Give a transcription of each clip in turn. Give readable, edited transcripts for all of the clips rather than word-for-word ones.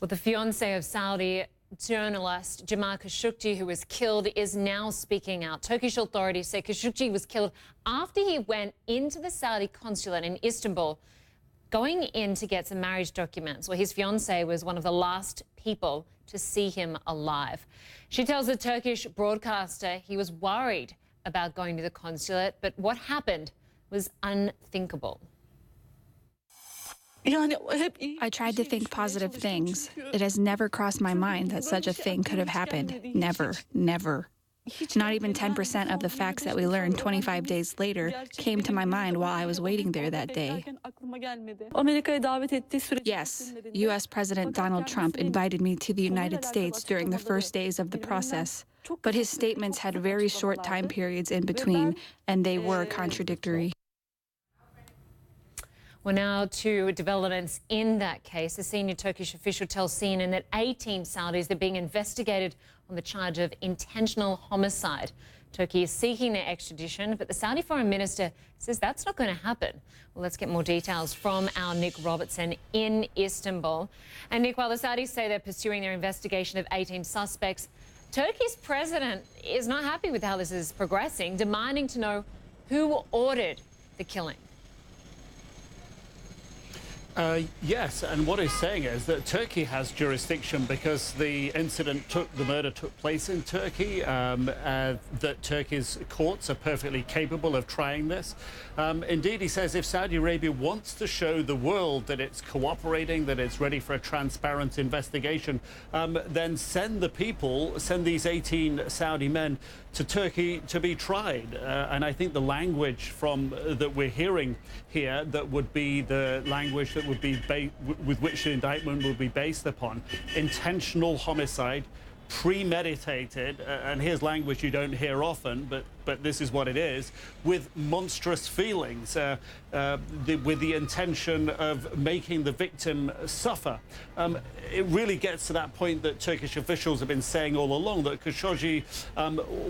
Well, the fiancé of Saudi journalist Jamal Khaskshoggi, who was killed, is now speaking out. Turkish authorities say Khashoggi was killed after he went into the Saudi consulate in Istanbul, going in to get some marriage documents. Well, his fiancée was one of the last people to see him alive. She tells a Turkish broadcaster he was worried about going to the consulate, but what happened was unthinkable. I tried to think positive things. It has never crossed my mind that such a thing could have happened. Never, never. Not even 10% of the facts that we learned 25 days later came to my mind while I was waiting there that day. Yes, U.S. President Donald Trump invited me to the United States during the first days of the process, but his statements had very short time periods in between, and they were contradictory. Well, now to developments in that case. A senior Turkish official tells CNN that 18 Saudis are being investigated on the charge of intentional homicide. Turkey is seeking their extradition, but the Saudi foreign minister says that's not going to happen. Well, let's get more details from our Nick Robertson in Istanbul. And Nick, while the Saudis say they're pursuing their investigation of 18 suspects, Turkey's president is not happy with how this is progressing, demanding to know who ordered the killing. Yes, and what he's saying is that Turkey has jurisdiction because the murder took place in Turkey, that Turkey's courts are perfectly capable of trying this. Indeed, he says if Saudi Arabia wants to show the world that it's cooperating, that it's ready for a transparent investigation, then send these 18 Saudi men to Turkey to be tried. And I think the language that we're hearing here, that would be the language that would be with which the indictment would be based upon: intentional homicide, premeditated, and here's language you don't hear often, but this is what it is, with monstrous feelings, with the intention of making the victim suffer. It really gets to that point that Turkish officials have been saying all along, that Khashoggi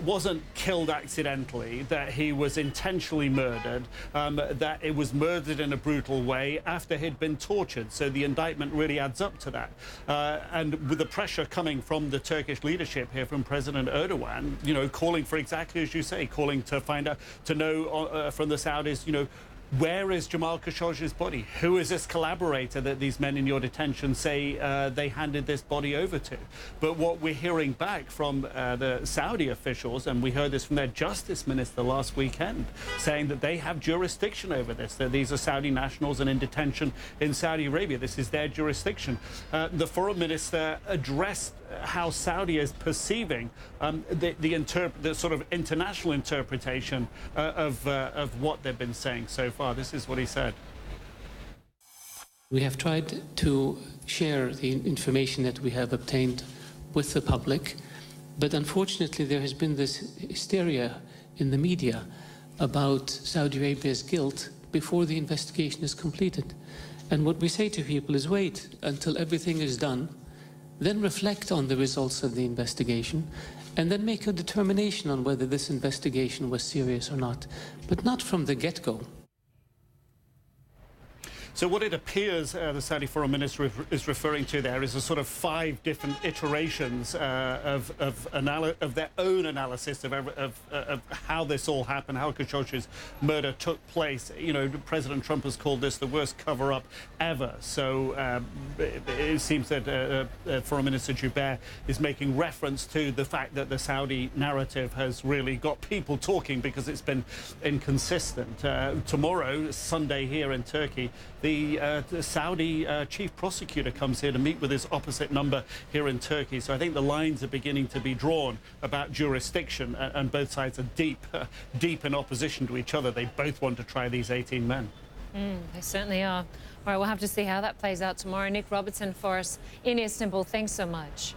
wasn't killed accidentally, that he was intentionally murdered, that it was murdered in a brutal way after he'd been tortured. So the indictment really adds up to that. And with the pressure coming from the Turkish leadership here, from President Erdogan, calling for exactly as you say, calling to find out, to know from the Saudis, where is Jamal Khashoggi's body? Who is this collaborator that these men in your detention say they handed this body over to? But what we're hearing back from the Saudi officials, and we heard this from their justice minister last weekend, saying that they have jurisdiction over this, that these are Saudi nationals and in detention in Saudi Arabia. This is their jurisdiction. The foreign minister addressed how Saudi is perceiving the sort of international interpretation of what they've been saying so far. This is what he said. We have tried to share the information that we have obtained with the public, but unfortunately there has been this hysteria in the media about Saudi Arabia's guilt before the investigation is completed. And what we say to people is wait until everything is done, then reflect on the results of the investigation, and then make a determination on whether this investigation was serious or not, but not from the get-go. So what it appears the Saudi foreign minister is referring to there is a sort of 5 different iterations of their own analysis of how this all happened, how Khashoggi's murder took place. President Trump has called this the worst cover-up ever. So it seems that Foreign Minister Joubert is making reference to the fact that the Saudi narrative has really got people talking because it's been inconsistent. Tomorrow, Sunday here in Turkey, the Saudi chief prosecutor comes here to meet with his opposite number here in Turkey. So I think the lines are beginning to be drawn about jurisdiction, and both sides are deep in opposition to each other. They both want to try these 18 men. They certainly are. All right, we'll have to see how that plays out tomorrow. Nick Robertson for us in Istanbul. Thanks so much.